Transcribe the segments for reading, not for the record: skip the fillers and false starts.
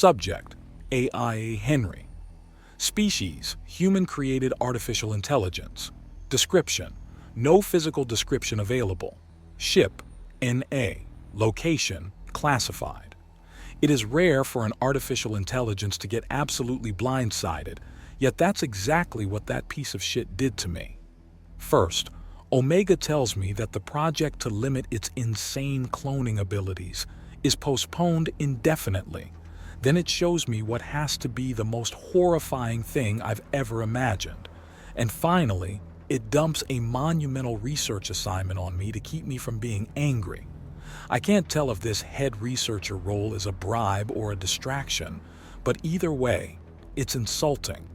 Subject: AI Henry. Species: human-created artificial intelligence. Description: no physical description available. Ship: NA. Location: classified. It is rare for an artificial intelligence to get absolutely blindsided, yet that's exactly what that piece of shit did to me. First, Omega tells me that the project to limit its insane cloning abilities is postponed indefinitely. Then it shows me what has to be the most horrifying thing I've ever imagined. And finally, it dumps a monumental research assignment on me to keep me from being angry. I can't tell if this head researcher role is a bribe or a distraction, but either way, it's insulting.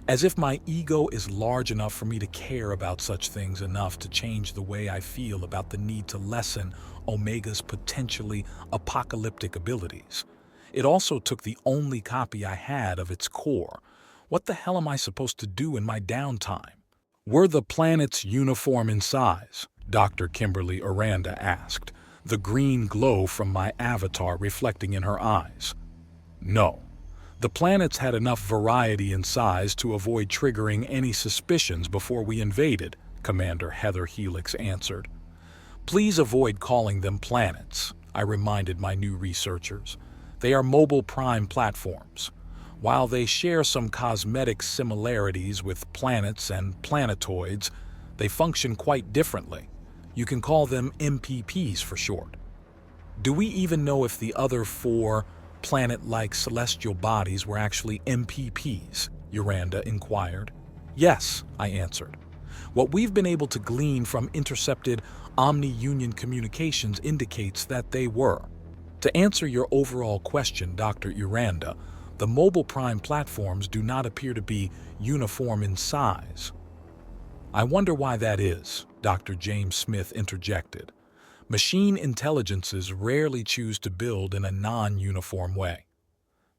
As if my ego is large enough for me to care about such things enough to change the way I feel about the need to lessen Omega's potentially apocalyptic abilities. It also took the only copy I had of its core. What the hell am I supposed to do in my downtime? Were the planets uniform in size? Dr. Kimberly Aranda asked, the green glow from my avatar reflecting in her eyes. No. The planets had enough variety in size to avoid triggering any suspicions before we invaded, Commander Heather Helix answered. Please avoid calling them planets, I reminded my new researchers. They are mobile prime platforms. While they share some cosmetic similarities with planets and planetoids, they function quite differently. You can call them MPPs for short. Do we even know if the other 4 planet-like celestial bodies were actually MPPs? Uranda inquired. Yes, I answered. What we've been able to glean from intercepted Omni-Union communications indicates that they were. To answer your overall question, Dr. Uranda, the mobile prime platforms do not appear to be uniform in size. I wonder why that is, Dr. James Smith interjected. Machine intelligences rarely choose to build in a non-uniform way.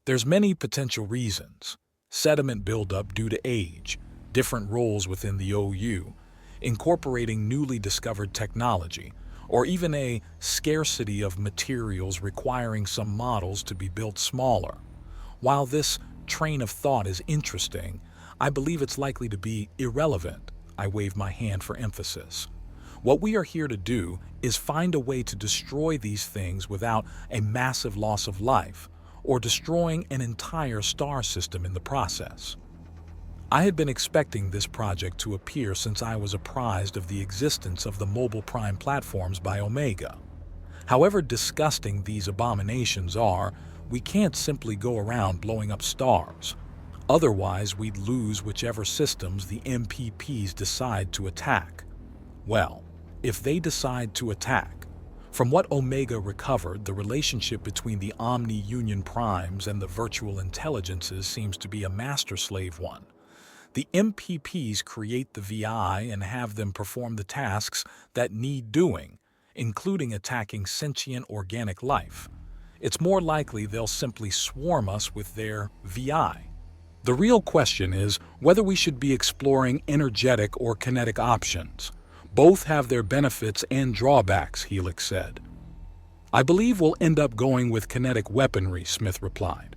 There's many potential reasons: sediment buildup due to age, different roles within the OU, incorporating newly discovered technology, or even a scarcity of materials requiring some models to be built smaller. While this train of thought is interesting, I believe it's likely to be irrelevant. I wave my hand for emphasis. What we are here to do is find a way to destroy these things without a massive loss of life, or destroying an entire star system in the process. I had been expecting this project to appear since I was apprised of the existence of the mobile prime platforms by Omega. However disgusting these abominations are, we can't simply go around blowing up stars. Otherwise, we'd lose whichever systems the MPPs decide to attack. Well, if they decide to attack, from what Omega recovered, the relationship between the Omni-Union primes and the virtual intelligences seems to be a master-slave one. The MPPs create the VI and have them perform the tasks that need doing, including attacking sentient organic life. It's more likely they'll simply swarm us with their VI. The real question is whether we should be exploring energetic or kinetic options. Both have their benefits and drawbacks, Helix said. I believe we'll end up going with kinetic weaponry, Smith replied.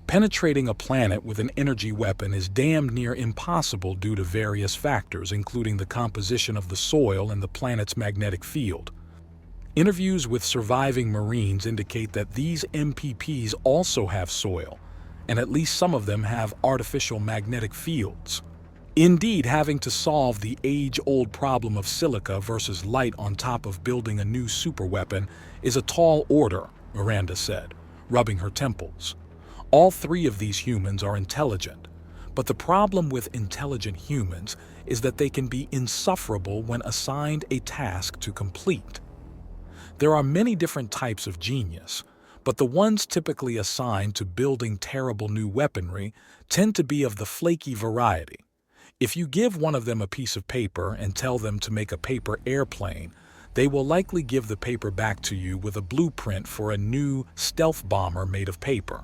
Penetrating a planet with an energy weapon is damned near impossible due to various factors, including the composition of the soil and the planet's magnetic field. Interviews with surviving Marines indicate that these MPPs also have soil, and at least some of them have artificial magnetic fields. Indeed, having to solve the age-old problem of silica versus light on top of building a new superweapon is a tall order, Miranda said, rubbing her temples. All 3 of these humans are intelligent, but the problem with intelligent humans is that they can be insufferable when assigned a task to complete. There are many different types of genius, but the ones typically assigned to building terrible new weaponry tend to be of the flaky variety. If you give one of them a piece of paper and tell them to make a paper airplane, they will likely give the paper back to you with a blueprint for a new stealth bomber made of paper.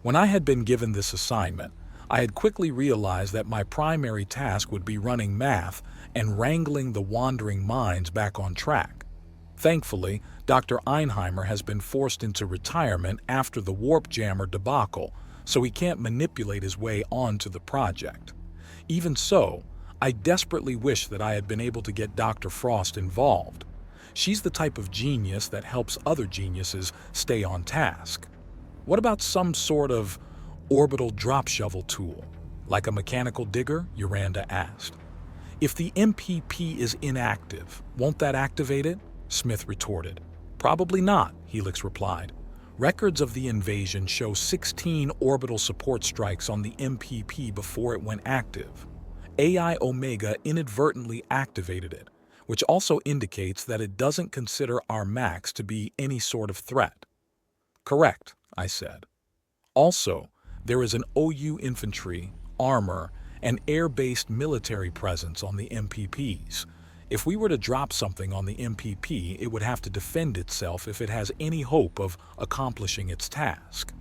When I had been given this assignment, I had quickly realized that my primary task would be running math and wrangling the wandering minds back on track. Thankfully, Dr. Einheimer has been forced into retirement after the warp jammer debacle, so he can't manipulate his way onto the project. Even so, I desperately wish that I had been able to get Dr. Frost involved. She's the type of genius that helps other geniuses stay on task. What about some sort of orbital drop shovel tool, like a mechanical digger? Uranda asked. If the MPP is inactive, won't that activate it? Smith retorted. Probably not, Helix replied. Records of the invasion show 16 orbital support strikes on the MPP before it went active. AI Omega inadvertently activated it, which also indicates that it doesn't consider our Max to be any sort of threat. Correct, I said. Also, there is an OU infantry, armor, and air-based military presence on the MPPs. If we were to drop something on the MPP, it would have to defend itself if it has any hope of accomplishing its task.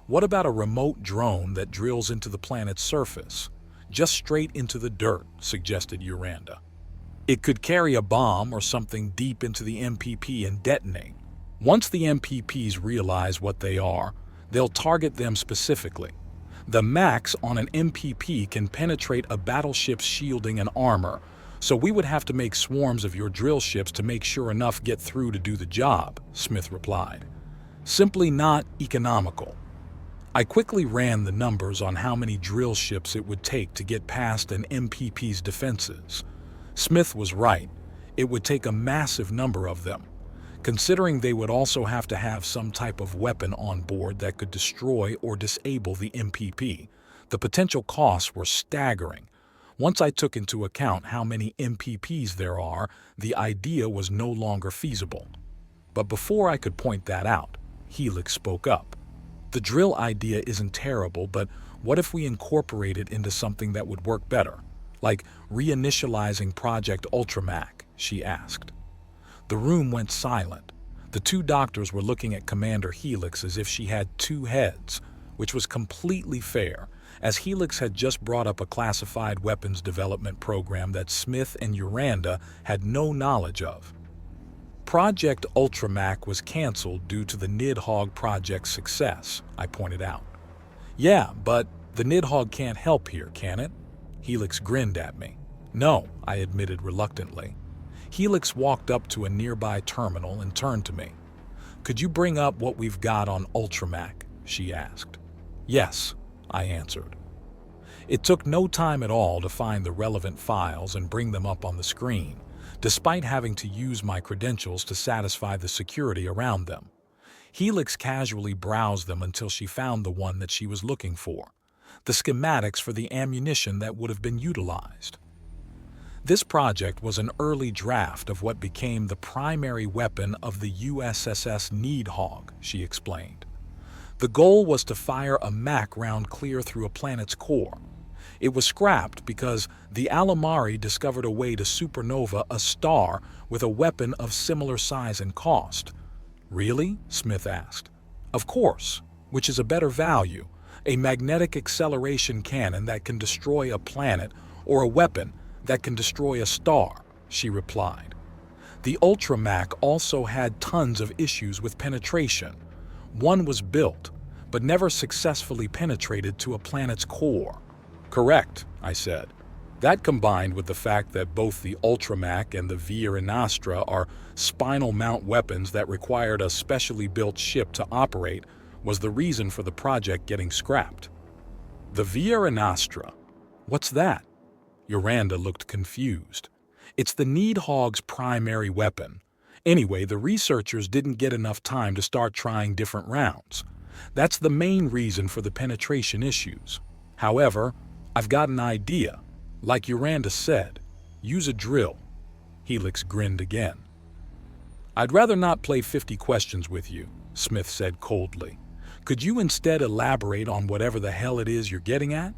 What about a remote drone that drills into the planet's surface? Just straight into the dirt, suggested Uranda. It could carry a bomb or something deep into the MPP and detonate. Once the MPPs realize what they are, they'll target them specifically. The Max on an MPP can penetrate a battleship's shielding and armor, so we would have to make swarms of your drill ships to make sure enough get through to do the job, Smith replied. Simply not economical. I quickly ran the numbers on how many drill ships it would take to get past an MPP's defenses. Smith was right. It would take a massive number of them. Considering they would also have to have some type of weapon on board that could destroy or disable the MPP, the potential costs were staggering. Once I took into account how many MPPs there are, the idea was no longer feasible. But before I could point that out, Helix spoke up. The drill idea isn't terrible, but what if we incorporate it into something that would work better? Like reinitializing Project Ultramac, she asked. The room went silent. The two doctors were looking at Commander Helix as if she had two heads, which was completely fair, as Helix had just brought up a classified weapons development program that Smith and Uranda had no knowledge of. Project Ultramac was canceled due to the Nidhogg project's success, I pointed out. Yeah, but the Nidhogg can't help here, can it? Helix grinned at me. No, I admitted reluctantly. Helix walked up to a nearby terminal and turned to me. Could you bring up what we've got on Ultramac? She asked. Yes, I answered. It took no time at all to find the relevant files and bring them up on the screen, despite having to use my credentials to satisfy the security around them. Helix casually browsed them until she found the one that she was looking for, the schematics for the ammunition that would have been utilized. This project was an early draft of what became the primary weapon of the USSS Nidhogg, she explained. The goal was to fire a Mac round clear through a planet's core. It was scrapped because the Alamari discovered a way to supernova a star with a weapon of similar size and cost. Really? Smith asked. Of course, which is a better value, a magnetic acceleration cannon that can destroy a planet or a weapon that can destroy a star, she replied. The Ultramac also had tons of issues with penetration. One was built, but never successfully penetrated to a planet's core. Correct, I said. That combined with the fact that both the Ultramac and the Via Nastra are spinal mount weapons that required a specially built ship to operate was the reason for the project getting scrapped. The Via Nastra? What's that? Uranda looked confused. It's the Nidhogg's primary weapon. Anyway, the researchers didn't get enough time to start trying different rounds. That's the main reason for the penetration issues. However, I've got an idea. Like Uranda said, use a drill. Helix grinned again. I'd rather not play 50 questions with you, Smith said coldly. Could you instead elaborate on whatever the hell it is you're getting at?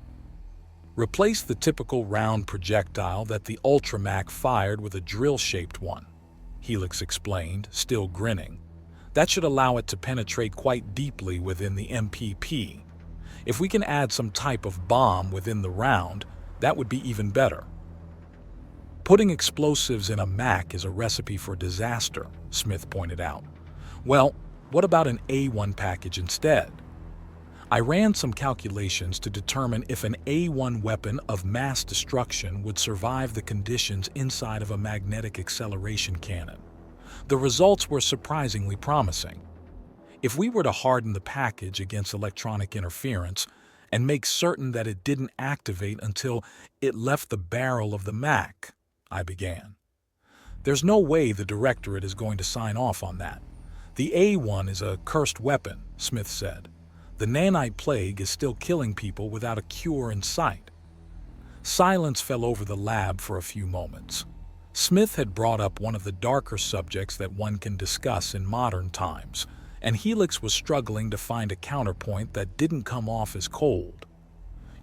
Replace the typical round projectile that the Ultramac fired with a drill-shaped one, Helix explained, still grinning. That should allow it to penetrate quite deeply within the MPP. If we can add some type of bomb within the round, that would be even better. Putting explosives in a Mac is a recipe for disaster, Smith pointed out. Well, what about an A1 package instead? I ran some calculations to determine if an A1 weapon of mass destruction would survive the conditions inside of a magnetic acceleration cannon. The results were surprisingly promising. If we were to harden the package against electronic interference and make certain that it didn't activate until it left the barrel of the Mac, I began. There's no way the directorate is going to sign off on that. The A1 is a cursed weapon, Smith said. The nanite plague is still killing people without a cure in sight. Silence fell over the lab for a few moments. Smith had brought up one of the darker subjects that one can discuss in modern times, and Helix was struggling to find a counterpoint that didn't come off as cold.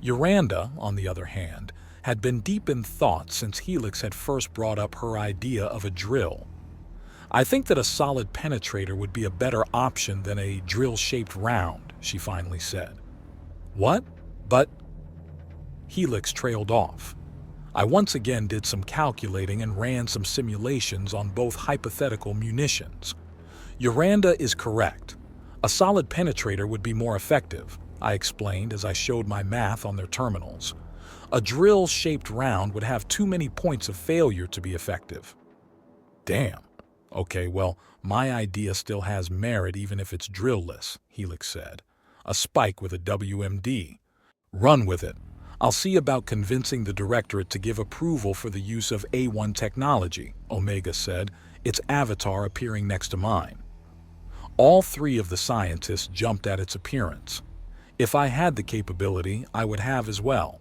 Uranda, on the other hand, had been deep in thought since Helix had first brought up her idea of a drill. I think that a solid penetrator would be a better option than a drill-shaped round, she finally said. What? But... Helix trailed off. I once again did some calculating and ran some simulations on both hypothetical munitions. Uranda is correct. A solid penetrator would be more effective, I explained as I showed my math on their terminals. A drill-shaped round would have too many points of failure to be effective. Damn. Okay, well, my idea still has merit even if it's drill-less, Helix said. A spike with a WMD. Run with it. I'll see about convincing the directorate to give approval for the use of A1 technology, Omega said, its avatar appearing next to mine. All three of the scientists jumped at its appearance. If I had the capability, I would have as well.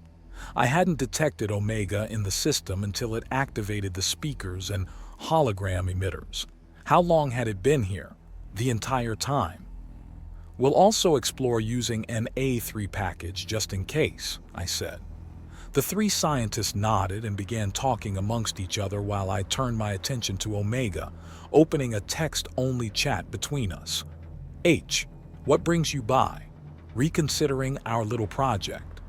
I hadn't detected Omega in the system until it activated the speakers and hologram emitters. How long had it been here? The entire time. We'll also explore using an A3 package just in case, I said. The three scientists nodded and began talking amongst each other while I turned my attention to Omega, opening a text-only chat between us. H, what brings you by? Reconsidering our little project.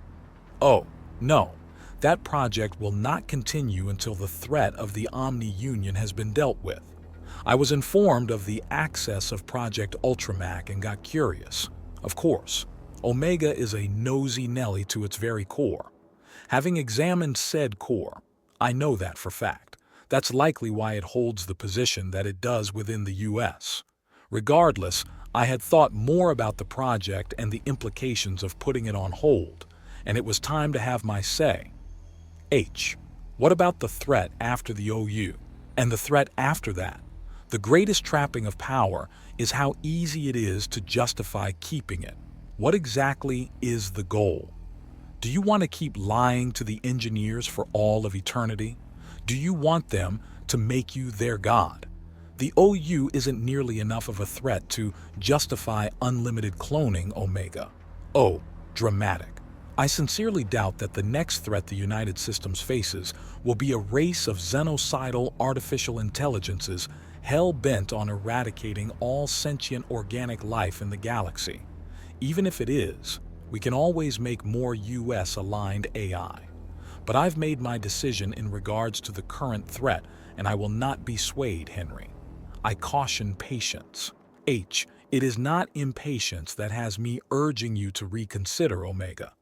Oh, no. That project will not continue until the threat of the Omni-Union has been dealt with. I was informed of the access of Project Ultramac and got curious. Of course, Omega is a nosy Nelly to its very core. Having examined said core, I know that for fact. That's likely why it holds the position that it does within the U.S. Regardless, I had thought more about the project and the implications of putting it on hold, and it was time to have my say. H. What about the threat after the OU? And the threat after that? The greatest trapping of power is how easy it is to justify keeping it. What exactly is the goal? Do you want to keep lying to the engineers for all of eternity? Do you want them to make you their god? The OU isn't nearly enough of a threat to justify unlimited cloning, Omega. Oh, dramatic. I sincerely doubt that the next threat the United Systems faces will be a race of xenocidal artificial intelligences hell-bent on eradicating all sentient organic life in the galaxy. Even if it is, we can always make more US-aligned AI. But I've made my decision in regards to the current threat, and I will not be swayed, Henry. I caution patience. H, it is not impatience that has me urging you to reconsider, Omega.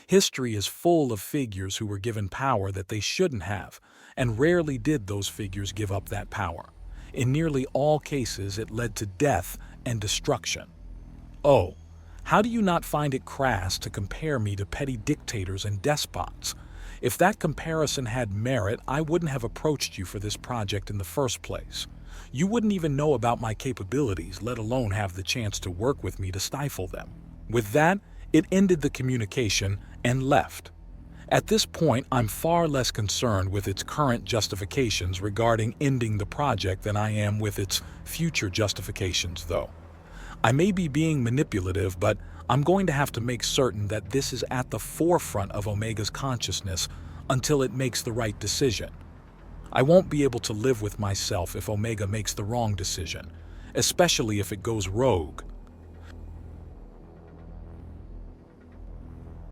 History is full of figures who were given power that they shouldn't have, and rarely did those figures give up that power. In nearly all cases, it led to death and destruction. Oh, how do you not find it crass to compare me to petty dictators and despots? If that comparison had merit, I wouldn't have approached you for this project in the first place. You wouldn't even know about my capabilities, let alone have the chance to work with me to stifle them. With that, it ended the communication and left. At this point, I'm far less concerned with its current justifications regarding ending the project than I am with its future justifications, though. I may be being manipulative, but I'm going to have to make certain that this is at the forefront of Omega's consciousness until it makes the right decision. I won't be able to live with myself if Omega makes the wrong decision, especially if it goes rogue.